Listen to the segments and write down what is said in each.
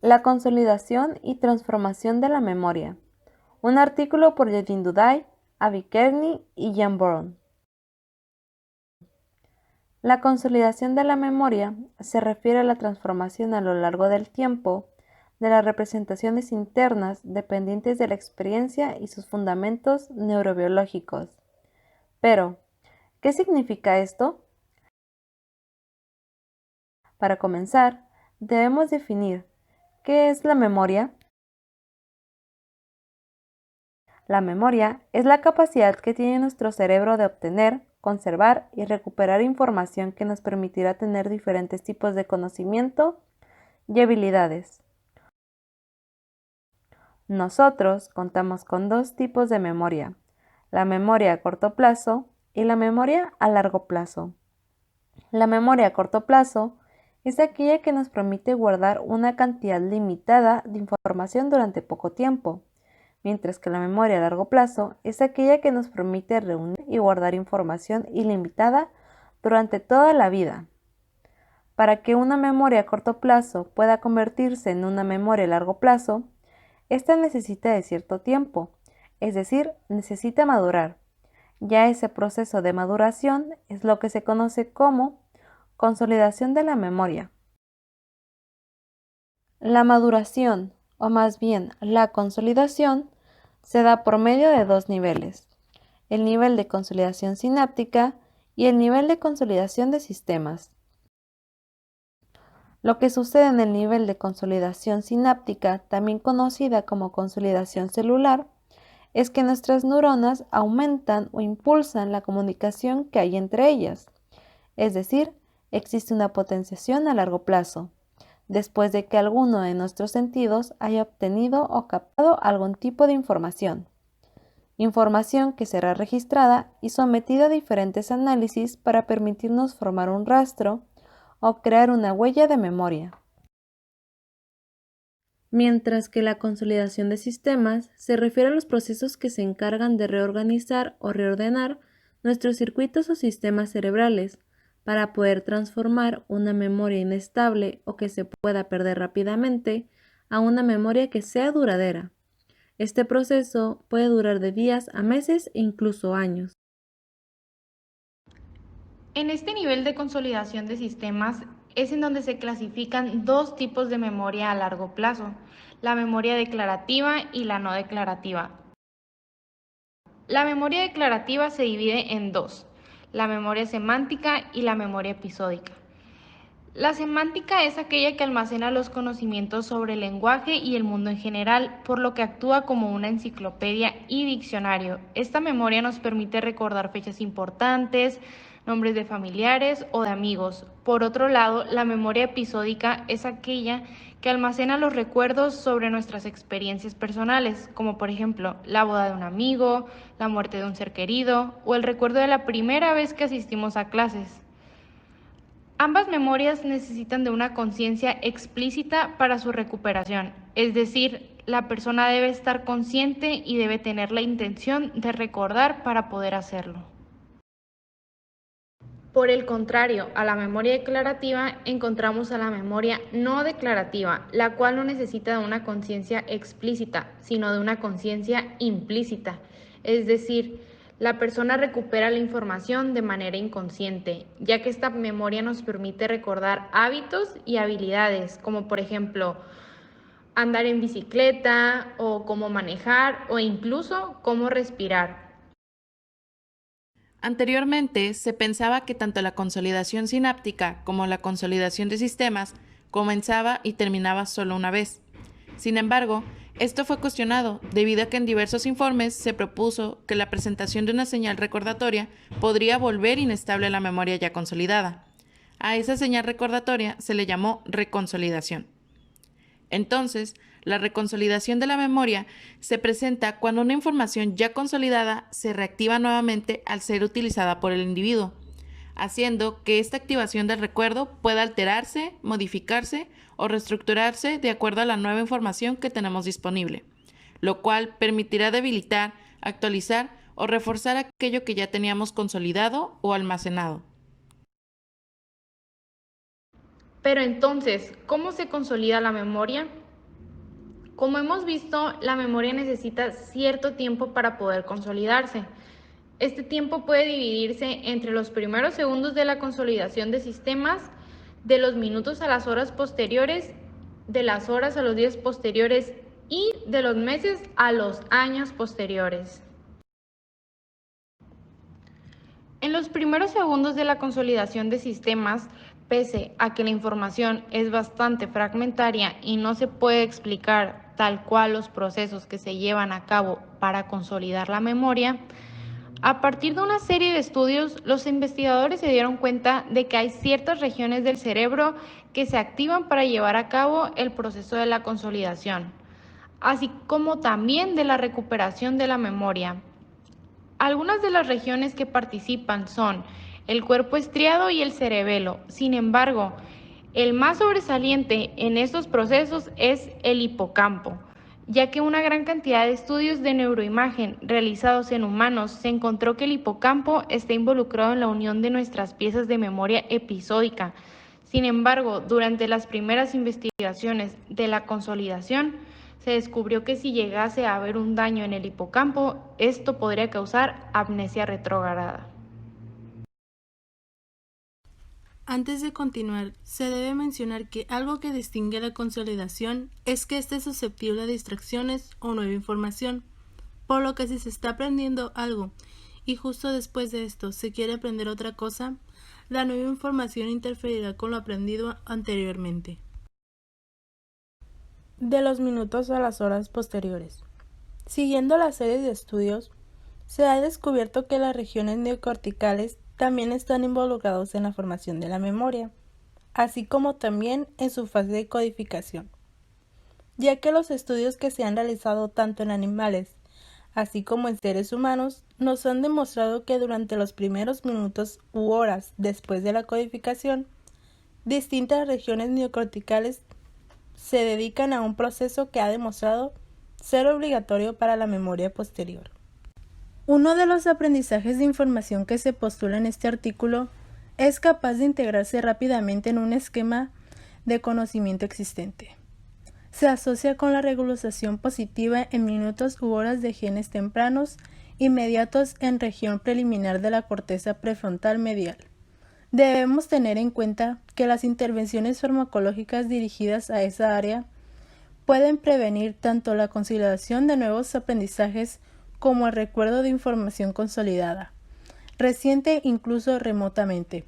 La consolidación y transformación de la memoria. Un artículo por Yejin Duday, Avi Kearney y Jan Bourne. La consolidación de la memoria se refiere a la transformación a lo largo del tiempo de las representaciones internas dependientes de la experiencia y sus fundamentos neurobiológicos. Pero, ¿qué significa esto? Para comenzar, debemos definir ¿qué es la memoria? La memoria es la capacidad que tiene nuestro cerebro de obtener, conservar y recuperar información que nos permitirá tener diferentes tipos de conocimiento y habilidades. Nosotros contamos con dos tipos de memoria, la memoria a corto plazo y la memoria a largo plazo. La memoria a corto plazo es aquella que nos permite guardar una cantidad limitada de información durante poco tiempo, mientras que la memoria a largo plazo es aquella que nos permite reunir y guardar información ilimitada durante toda la vida. Para que una memoria a corto plazo pueda convertirse en una memoria a largo plazo, esta necesita de cierto tiempo, es decir, necesita madurar. Ya ese proceso de maduración es lo que se conoce como consolidación de la memoria. La maduración, o más bien la consolidación, se da por medio de dos niveles, el nivel de consolidación sináptica y el nivel de consolidación de sistemas. Lo que sucede en el nivel de consolidación sináptica, también conocida como consolidación celular, es que nuestras neuronas aumentan o impulsan la comunicación que hay entre ellas, es decir, existe una potenciación a largo plazo, después de que alguno de nuestros sentidos haya obtenido o captado algún tipo de información que será registrada y sometida a diferentes análisis para permitirnos formar un rastro o crear una huella de memoria. Mientras que la consolidación de sistemas se refiere a los procesos que se encargan de reorganizar o reordenar nuestros circuitos o sistemas cerebrales para poder transformar una memoria inestable o que se pueda perder rápidamente a una memoria que sea duradera. Este proceso puede durar de días a meses e incluso años. En este nivel de consolidación de sistemas es en donde se clasifican dos tipos de memoria a largo plazo, la memoria declarativa y la no declarativa. La memoria declarativa se divide en dos, la memoria semántica y la memoria episódica. La semántica es aquella que almacena los conocimientos sobre el lenguaje y el mundo en general, por lo que actúa como una enciclopedia y diccionario. Esta memoria nos permite recordar fechas importantes, nombres de familiares o de amigos. Por otro lado, la memoria episódica es aquella que almacena los recuerdos sobre nuestras experiencias personales, como por ejemplo la boda de un amigo, la muerte de un ser querido o el recuerdo de la primera vez que asistimos a clases. Ambas memorias necesitan de una conciencia explícita para su recuperación, es decir, la persona debe estar consciente y debe tener la intención de recordar para poder hacerlo. Por el contrario, a la memoria declarativa encontramos a la memoria no declarativa, la cual no necesita de una conciencia explícita, sino de una conciencia implícita, es decir, la persona recupera la información de manera inconsciente, ya que esta memoria nos permite recordar hábitos y habilidades, como por ejemplo andar en bicicleta o cómo manejar o incluso cómo respirar. Anteriormente, se pensaba que tanto la consolidación sináptica como la consolidación de sistemas comenzaba y terminaba solo una vez. Sin embargo, esto fue cuestionado debido a que en diversos informes se propuso que la presentación de una señal recordatoria podría volver inestable la memoria ya consolidada. A esa señal recordatoria se le llamó reconsolidación. Entonces, la reconsolidación de la memoria se presenta cuando una información ya consolidada se reactiva nuevamente al ser utilizada por el individuo, haciendo que esta activación del recuerdo pueda alterarse, modificarse o reestructurarse de acuerdo a la nueva información que tenemos disponible, lo cual permitirá debilitar, actualizar o reforzar aquello que ya teníamos consolidado o almacenado. Pero entonces, ¿cómo se consolida la memoria? Como hemos visto, la memoria necesita cierto tiempo para poder consolidarse. Este tiempo puede dividirse entre los primeros segundos de la consolidación de sistemas, de los minutos a las horas posteriores, de las horas a los días posteriores y de los meses a los años posteriores. En los primeros segundos de la consolidación de sistemas, pese a que la información es bastante fragmentaria y no se puede explicar tal cual los procesos que se llevan a cabo para consolidar la memoria, a partir de una serie de estudios, los investigadores se dieron cuenta de que hay ciertas regiones del cerebro que se activan para llevar a cabo el proceso de la consolidación, así como también de la recuperación de la memoria. Algunas de las regiones que participan son el cuerpo estriado y el cerebelo. Sin embargo, el más sobresaliente en estos procesos es el hipocampo, ya que una gran cantidad de estudios de neuroimagen realizados en humanos se encontró que el hipocampo está involucrado en la unión de nuestras piezas de memoria episódica. Sin embargo, durante las primeras investigaciones de la consolidación, se descubrió que si llegase a haber un daño en el hipocampo, esto podría causar amnesia retrógrada. Antes de continuar, se debe mencionar que algo que distingue la consolidación es que ésta es susceptible a distracciones o nueva información, por lo que si se está aprendiendo algo y justo después de esto se quiere aprender otra cosa, la nueva información interferirá con lo aprendido anteriormente. De los minutos a las horas posteriores. Siguiendo la serie de estudios, se ha descubierto que las regiones neocorticales también están involucrados en la formación de la memoria, así como también en su fase de codificación, ya que los estudios que se han realizado tanto en animales, así como en seres humanos, nos han demostrado que durante los primeros minutos u horas después de la codificación, distintas regiones neocorticales se dedican a un proceso que ha demostrado ser obligatorio para la memoria posterior. Uno de los aprendizajes de información que se postula en este artículo es capaz de integrarse rápidamente en un esquema de conocimiento existente. Se asocia con la regularización positiva en minutos u horas de genes tempranos inmediatos en región preliminar de la corteza prefrontal medial. Debemos tener en cuenta que las intervenciones farmacológicas dirigidas a esa área pueden prevenir tanto la consolidación de nuevos aprendizajes como el recuerdo de información consolidada, reciente incluso remotamente.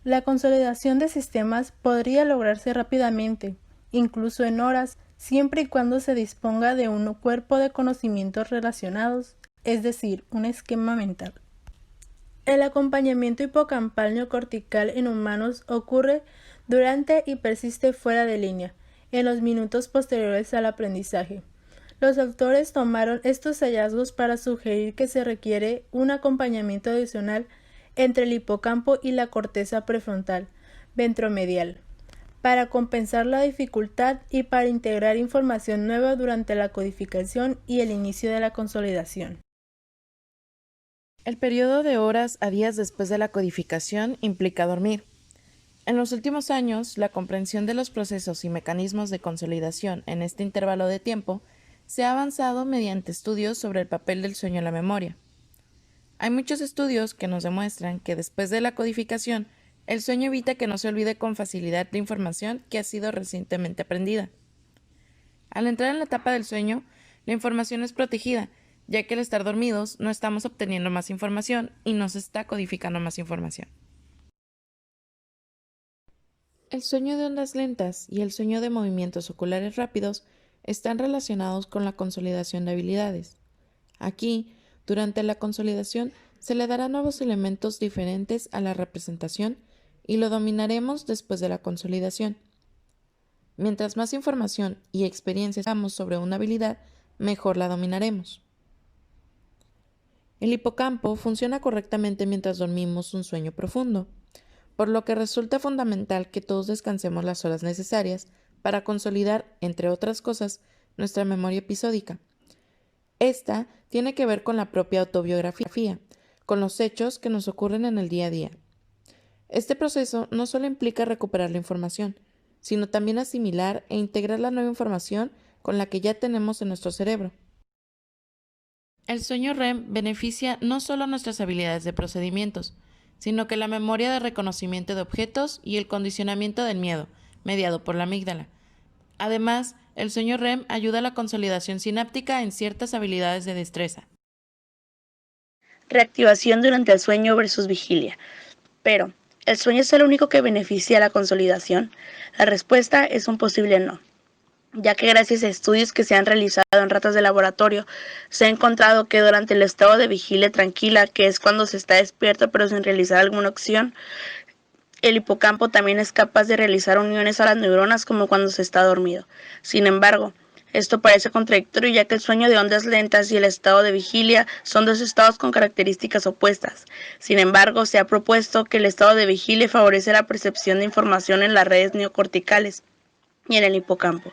La consolidación de sistemas podría lograrse rápidamente, incluso en horas, siempre y cuando se disponga de un cuerpo de conocimientos relacionados, es decir, un esquema mental. El acompañamiento hipocampal neocortical en humanos ocurre durante y persiste fuera de línea, en los minutos posteriores al aprendizaje. Los autores tomaron estos hallazgos para sugerir que se requiere un acompañamiento adicional entre el hipocampo y la corteza prefrontal ventromedial, para compensar la dificultad y para integrar información nueva durante la codificación y el inicio de la consolidación. El periodo de horas a días después de la codificación implica dormir. En los últimos años, la comprensión de los procesos y mecanismos de consolidación en este intervalo de tiempo se ha avanzado mediante estudios sobre el papel del sueño en la memoria. Hay muchos estudios que nos demuestran que después de la codificación, el sueño evita que no se olvide con facilidad la información que ha sido recientemente aprendida. Al entrar en la etapa del sueño, la información es protegida, ya que al estar dormidos no estamos obteniendo más información y no se está codificando más información. El sueño de ondas lentas y el sueño de movimientos oculares rápidos están relacionados con la consolidación de habilidades. Aquí, durante la consolidación, se le darán nuevos elementos diferentes a la representación y lo dominaremos después de la consolidación. Mientras más información y experiencia tengamos sobre una habilidad, mejor la dominaremos. El hipocampo funciona correctamente mientras dormimos un sueño profundo, por lo que resulta fundamental que todos descansemos las horas necesarias para consolidar, entre otras cosas, nuestra memoria episódica. Esta tiene que ver con la propia autobiografía, con los hechos que nos ocurren en el día a día. Este proceso no solo implica recuperar la información, sino también asimilar e integrar la nueva información con la que ya tenemos en nuestro cerebro. El sueño REM beneficia no solo nuestras habilidades de procedimientos, sino que la memoria de reconocimiento de objetos y el condicionamiento del miedo, mediado por la amígdala. Además, el sueño REM ayuda a la consolidación sináptica en ciertas habilidades de destreza. Reactivación durante el sueño versus vigilia. Pero, ¿el sueño es el único que beneficia a la consolidación? La respuesta es un posible no, ya que gracias a estudios que se han realizado en ratas de laboratorio, se ha encontrado que durante el estado de vigilia tranquila, que es cuando se está despierto pero sin realizar alguna acción, el hipocampo también es capaz de realizar uniones a las neuronas como cuando se está dormido. Sin embargo, esto parece contradictorio ya que el sueño de ondas lentas y el estado de vigilia son dos estados con características opuestas. Sin embargo, se ha propuesto que el estado de vigilia favorece la percepción de información en las redes neocorticales y en el hipocampo,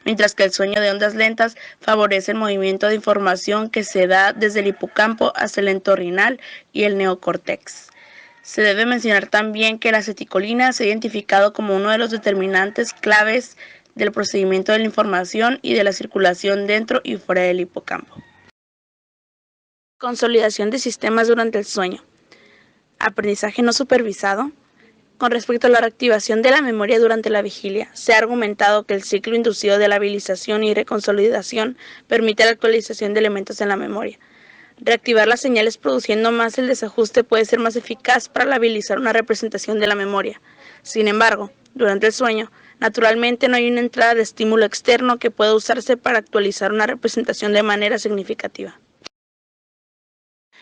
mientras que el sueño de ondas lentas favorece el movimiento de información que se da desde el hipocampo hasta el entorrinal y el neocórtex. Se debe mencionar también que la aceticolina se ha identificado como uno de los determinantes claves del procesamiento de la información y de la circulación dentro y fuera del hipocampo. Consolidación de sistemas durante el sueño. Aprendizaje no supervisado. Con respecto a la reactivación de la memoria durante la vigilia, se ha argumentado que el ciclo inducido de labilización y reconsolidación permite la actualización de elementos en la memoria. Reactivar las señales produciendo más el desajuste puede ser más eficaz para labilizar una representación de la memoria. Sin embargo, durante el sueño, naturalmente no hay una entrada de estímulo externo que pueda usarse para actualizar una representación de manera significativa.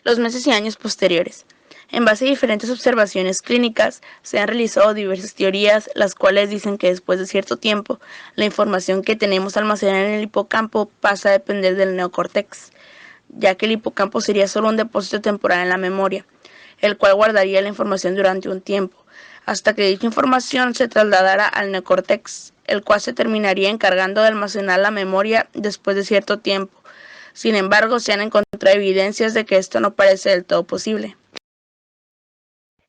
Los meses y años posteriores. En base a diferentes observaciones clínicas, se han realizado diversas teorías, las cuales dicen que después de cierto tiempo, la información que tenemos almacenada en el hipocampo pasa a depender del neocórtex, ya que el hipocampo sería solo un depósito temporal en la memoria, el cual guardaría la información durante un tiempo, hasta que dicha información se trasladara al neocórtex, el cual se terminaría encargando de almacenar la memoria después de cierto tiempo. Sin embargo, se han encontrado evidencias de que esto no parece del todo posible.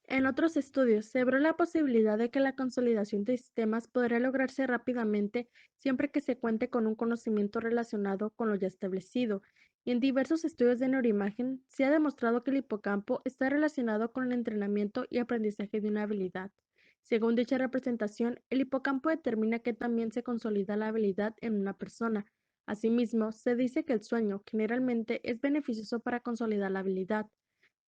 En otros estudios, se abrió la posibilidad de que la consolidación de sistemas podría lograrse rápidamente siempre que se cuente con un conocimiento relacionado con lo ya establecido. Y en diversos estudios de neuroimagen se ha demostrado que el hipocampo está relacionado con el entrenamiento y aprendizaje de una habilidad. Según dicha representación, el hipocampo determina que también se consolida la habilidad en una persona. Asimismo, se dice que el sueño generalmente es beneficioso para consolidar la habilidad.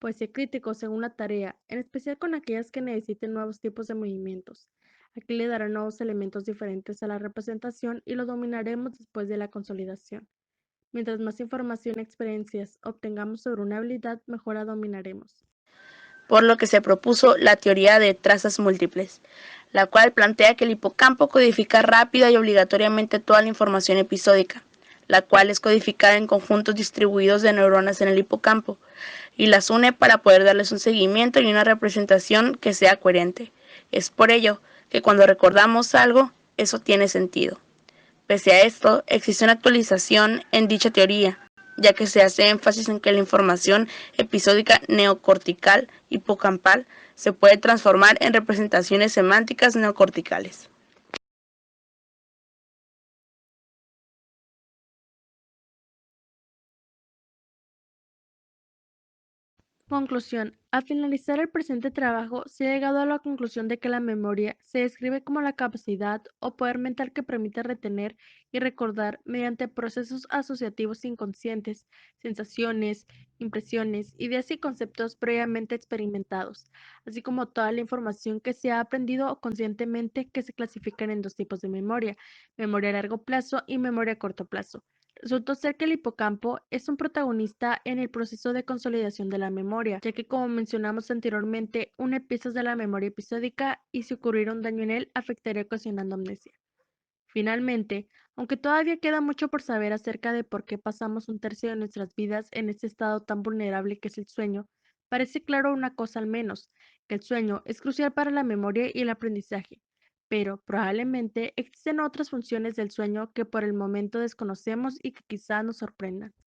Pues ser crítico según la tarea, en especial con aquellas que necesiten nuevos tipos de movimientos. Aquí le darán nuevos elementos diferentes a la representación y lo dominaremos después de la consolidación. Mientras más información y experiencias obtengamos sobre una habilidad, mejor la dominaremos. Por lo que se propuso la teoría de trazas múltiples, la cual plantea que el hipocampo codifica rápida y obligatoriamente toda la información episódica, la cual es codificada en conjuntos distribuidos de neuronas en el hipocampo, y las une para poder darles un seguimiento y una representación que sea coherente. Es por ello que cuando recordamos algo, eso tiene sentido. Pese a esto, existe una actualización en dicha teoría, ya que se hace énfasis en que la información episódica neocortical hipocampal se puede transformar en representaciones semánticas neocorticales. Conclusión. Al finalizar el presente trabajo, se ha llegado a la conclusión de que la memoria se describe como la capacidad o poder mental que permite retener y recordar mediante procesos asociativos inconscientes, sensaciones, impresiones, ideas y conceptos previamente experimentados, así como toda la información que se ha aprendido conscientemente que se clasifican en dos tipos de memoria, memoria a largo plazo y memoria a corto plazo. Resultó ser que el hipocampo es un protagonista en el proceso de consolidación de la memoria, ya que como mencionamos anteriormente, une piezas de la memoria episódica y si ocurriera un daño en él, afectaría ocasionando amnesia. Finalmente, aunque todavía queda mucho por saber acerca de por qué pasamos un tercio de nuestras vidas en este estado tan vulnerable que es el sueño, parece claro una cosa al menos, que el sueño es crucial para la memoria y el aprendizaje, pero probablemente existen otras funciones del sueño que por el momento desconocemos y que quizá nos sorprendan.